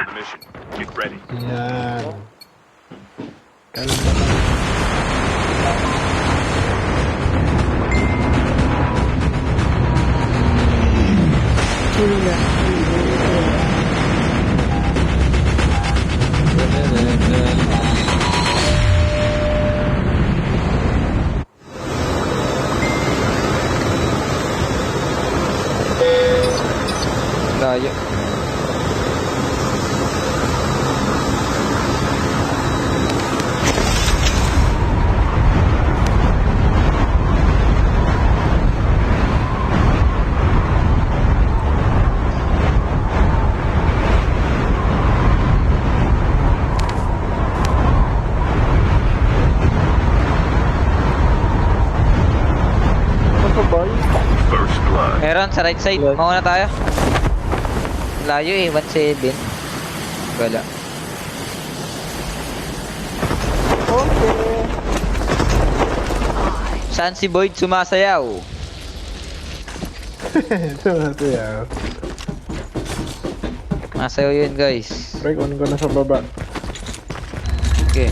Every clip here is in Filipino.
your mission. Get ready. Yan. Kalma lang. Layo. First blood. Meron sa right side. Mauna tayo. Layo eh, 1-7. Wala. Saan si Boyd sumasayaw? Ito yan. Masayaw yun guys. Break on ko na sa baba. Okay.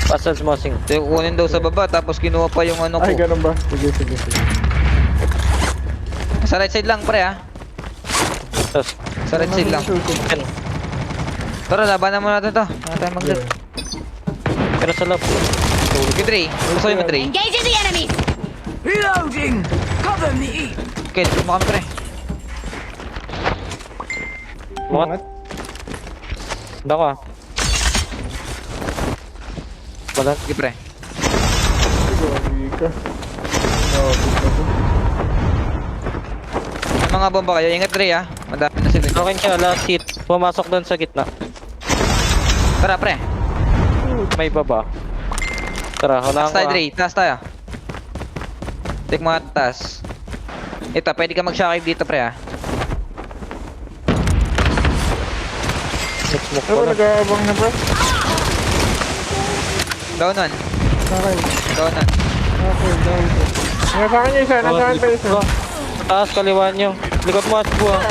Pasal smosing. So, kunin daw sa baba tapos kinuha pa yung ano ko. Ay, ganun ba? Sige, sige, sige. Sa right side lang pre ha. Tapos, Sa right side lang. yan. Tara, labanan mo natin to. Mga tayo mag-drip. Pero sa loob. Yung 3. Gusto yung 3. Engaging the enemies! Reloading! Cover me! Okay, drip mo kami pre. Mga. Dako ah. Wala. Sige pre. Grabe ka. Grabe ka to. May mga bomba kayo. Ingat 3 ha. Madami na sila. Okay siya, last hit. Pumasok doon sa gitna. Tara pre. May baba. Tara, Taas hulaan tayo ko. 3. Taas tayo. Take mga taas. Ito, pwede ka mag-shockave dito pre ha. Smoke Ano ko ba na. nag-aabang na ba? Down on. Akin. Down on. Okay, down po. Nasa akin yung isa. Nasa akin pa isa. Taas, kaliwa nyo. Likod mo, Aspo ah.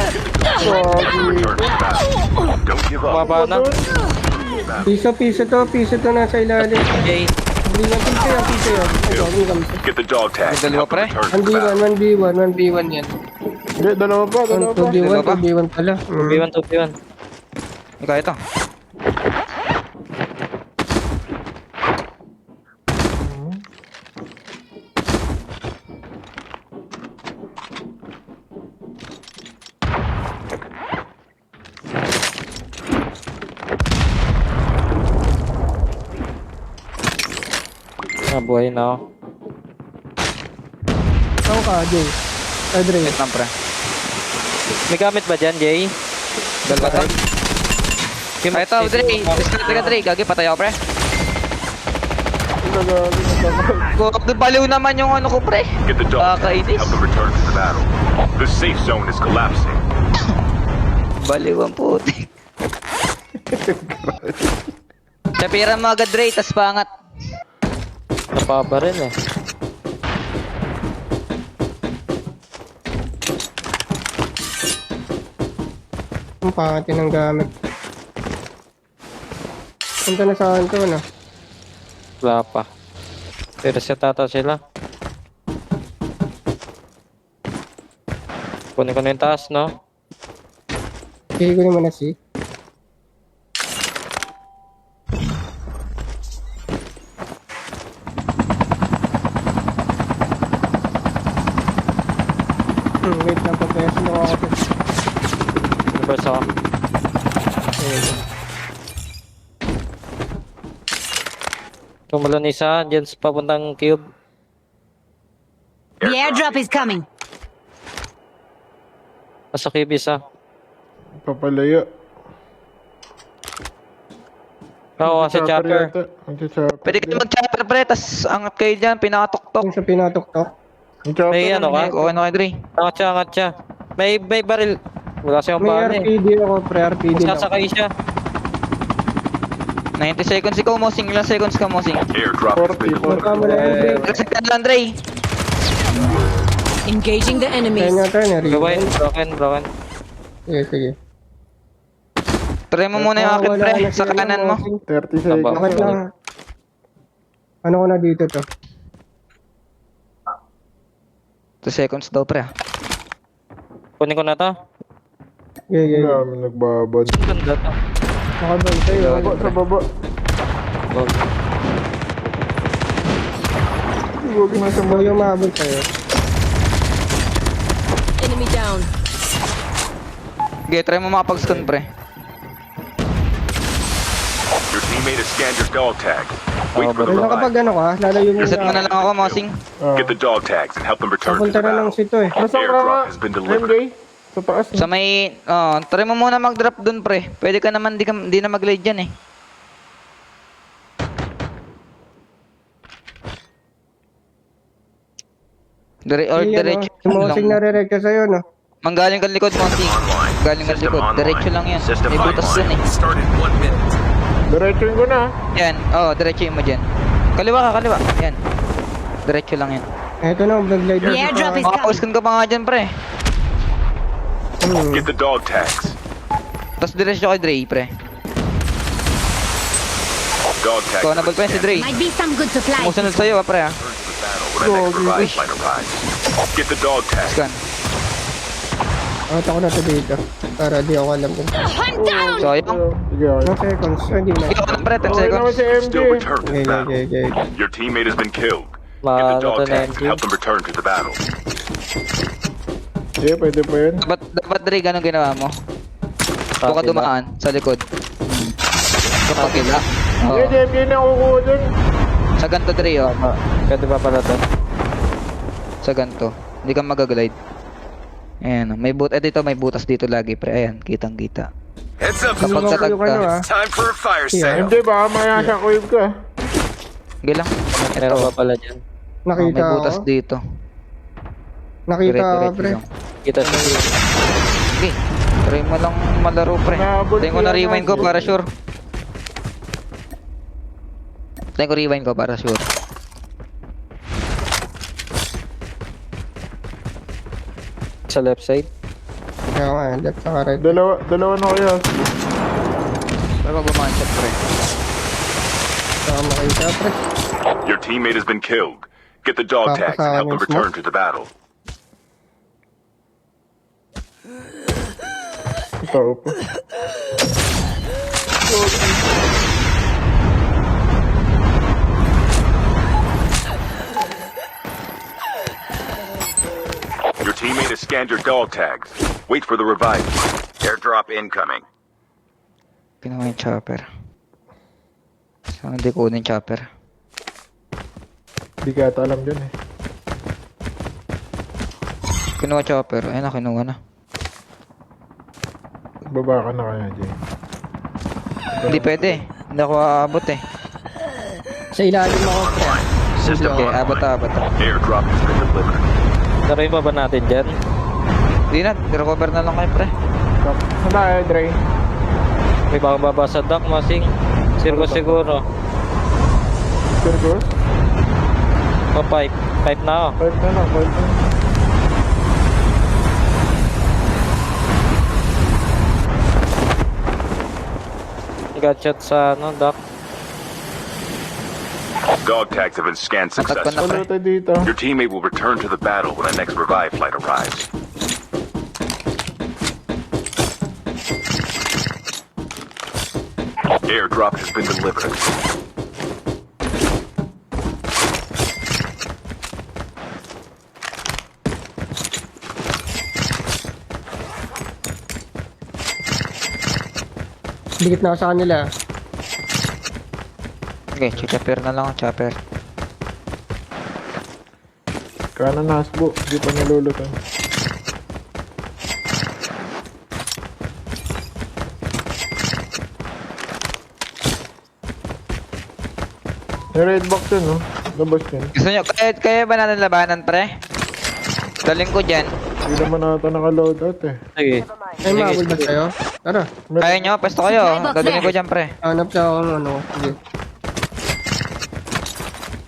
Grabe. Return to battle. Don't give up. Bumaba na. Piso to nasa ilalim. Jay. Hindi na piso yan, piso yan. Ay, gawin kami. Get the dog tag. May dalawa, pre. Return to battle. 1v1, 1v1 yan. Hindi, dalawa pa, dalawa pa. 2v1, Dalawa pa? 2v1 pala. 2v1, 2v1. Ikaw ito. Buhay na ako. Saan ka, Jay? Adre. Wait lang pre. May gamit ba dyan, Jay? Dalawa to. Ay, ito, Dre. Discard ka, Dre. Gagi, patay ako, pre. Baliw naman yung ano ko, pre. Get the dog tag. Kakainis. Help them return to the battle. The safe zone is collapsing. Baliw ang puti. Sapiran mo agad, Dre. Tas pangat. Napaba rin eh. Ang pangati ng gamit. Punta na sa akin to, ano? Wala pa. Pero siya tata sila. Kunin ko na yung taas, no? Bigay ko naman na si. Wait lang, pagkayasin ako ako. Reverse ako. Tumulan isa, dyan sa papuntang cube. The airdrop is coming. Nasa cube isa. Papalayo. Oo, sa chopper. Mag-chopper. Pwede kayo mag-chopper, pre. Tas angat kayo dyan. Pinakatok-tok. Yung sa pinatok-tok. Mag-chopper. May ano ka? Okay na kayo, Dre. Angat siya. May baril. Wala siyang May bala eh. RPD ako, pre-RPD lang. Sasakay siya. 90 seconds ikaw, Mosing. Ilang seconds ka, Mosing? Airdrop has been 40. delivered. Baka mo na yung break. Reset lang, Dre. Engaging the Kaya enemies. nga tayo, Gawin, na-rewind. broken. Sige, sige. Try mo muna yung akin, pre. Sa kanan mo. 30 seconds. Bakit lang? Ano ko na dito to? 2 seconds daw, pre. Kunin ko na to. Yeah. Ang dami nagbabad. Ganda to. Nakabantay yun. Baba, sa baba. Gold. Huwag na sa Mo yung maabot sa'yo. Enemy down. Okay, try mo makapag-stun, pre. Your teammate has scanned your dog tag. Wait for the Pero kapag revive. ano ka, lalayo mo Reset mo na lang ako, Mosing. Get the dog tags and help them return to Papunta the na ng battle. sito eh. Nasaan ka nga? Airdrop has been delivered. MJ? Sa taas Sa na. may, try mo muna mag-drop dun, pre. Pwede ka naman, di na mag-glide dyan, eh. Diretso Sumosing lang. nare-recta sa'yo, no? Manggaling ka likod, Mosing. Online. Galing ka System likod. online. Diretso lang yan. System May butas dun, eh. online. Start in 1 minute. Diretsuin ko na. Yan, diretso mo dyan. Kaliwa ka, kaliwa. Yan. Diretso lang yan. Eto na, nag-glide The airdrop is coming. Makapag-stun ka pa nga dyan, pre. Get the dog tags. Tapos diretso kay Dre, pre. Dog tags. Ikaw have nabal pa been yan si Dre. Might be some good supplies. Musunod sa'yo, pre, ha. Return to the battle when the next revive flight arrives. Get the dog tags. Scan. Out ako na to dito. Para di ako alam kung saan. Hunt down. So, ayun. Sige, okay. No seconds. Hindi na. Ikaw na, pre, 10 Okay naman seconds. si MJ. Still return to the battle. Okay. Your teammate has been killed. Get the Maano to dog na tags and MJ. help them return to the battle. Sige, pwede pa yun. Dapat Dre, ganun ginawa mo. Huwag ka dumaan sa likod. Kapag kila. Oo. Sige, MJ na kukuha dun. Sa ganto, Dre, oh. Pwede pa pala to. Sa ganto. Hindi ka mag-glide. Ayan, dito may butas dito lagi, pre. Ayan, kitang-kita. Heads up. Kapag sa Yung ano, ah. It's time for a fire Yeah. sale. MJ, baka maya siya wave ka. Sige lang. Meron pa pala dyan. Nakita may ako. butas dito. Nakita ako, Diretso pre. lang. Kita sa Sige. Try mo lang malaro, pre. Nabol Tayo ko na siya, rewind ko Nabol. para sure. Tayo ko rewind ko para sure. sa left side. Kaya nga, left saka right. Dalawa na kaya. Pero pag bumanchak, pre. Saka makita, pre. Your teammate has been killed. Get the dog tags and help them return to the battle. Tao pa. Your teammate has scanned your dog tags. Wait for the revive. Airdrop incoming. Kinuha yung chopper. Sana hindi kunin yung chopper. Di ka ata alam dyan eh. Kinuha chopper. Ayun na, kinuha na. Baba ka na kaya, Jay. Hindi pwede. Hindi ako aabot eh. Sa ilalim ako, pre. System Okay, abot. online. Airdrop has been delivered. Daray pa ba natin dyan? Hindi na, recover na lang kayo, pre. Saan tayo, Dre? May bababa sa dock, Masing. Sirko siguro. Sirgos? O pipe. Pipe na ako. Five na lang, five na lang. Got shot sa dock. Dog tags have been scanned Natakpan na, successfully. pre. Wala tayo dito. Your teammate will return to the battle when the next revive flight arrives. Airdrop has been delivered. Dikit na ako sa kanila. Okay, chopper na lang, chopper. Kanan nasbo, di pa nalulutan. May red box yun, no? Labas yun. Gusto nyo, kaya ba natin labanan, pre? Daling ko dyan. Hindi naman nata naka-loadout eh. Sige. Ay, mabul ba sa'yo? Tara. Kaya nyo, pwesto kayo. Daling ko dyan, pre. Hanap sa ako ng ano. Sige.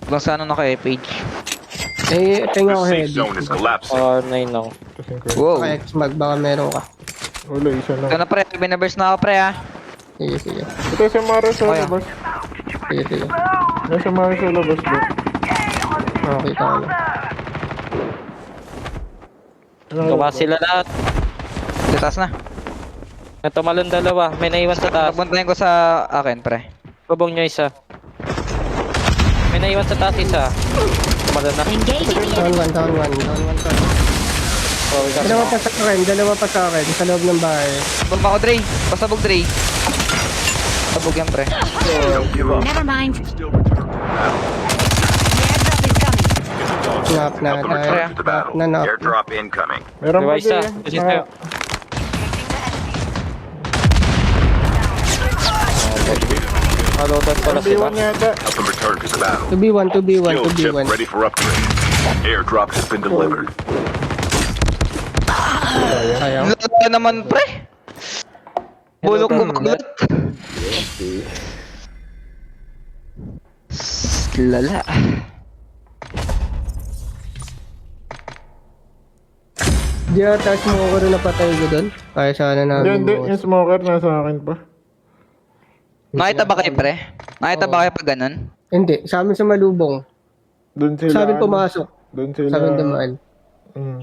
Lang sa ano na kayo, page. Eh, tingnan ko The safe heavy. zone is collapsing. R9 ako. Kasing ko. Wow. Baka X-mag, baka meron ka. Wala, isa lang. Ito na, pre. Binaburst na ako, pre, ha. Sige, sige. Ito si Mara sa Kaya. labas. Sige, sige. Nasa Mara sa labas bro. Kita ko na. Gawa sila lahat. Sa taas na. Natumalon dalawa. May naiwan sa taas. Papuntahin ko sa akin, pre. Bubong nyo isa. May naiwan sa taas isa. Tumalon na. Engaging the enemy. Down one. Oh, we got Dalawa pa sa akin. Sa loob ng bahay. Bumba ko, Dre. Pasabog, Dre. Pasabog yan, pre. Don't give up. Never mind. Still return. The airdrop is coming. Knock na Help them tayo. return to the battle. Na knock. Airdrop incoming. Meron Diba pa isa? din. Kasi tayo. Malotan pala sila. B1 yata. Help them return to the battle. 2v1. Skill chip ready for upgrade. Airdrop has been delivered. Ayaw. Lala naman, pre. Bulok ko magulat. Lala. Di ata smoker na patay ko doon. Kaya sana Hindi, namin hindi. bukas. Yung smoker nasa akin pa. Nakita ba kayo, pre? Nakita ba kayo pag ganun? Hindi. Sa amin sa Malubong. Doon sila. Sa amin pumasok. Doon sila. Sa amin dumaan. Mm.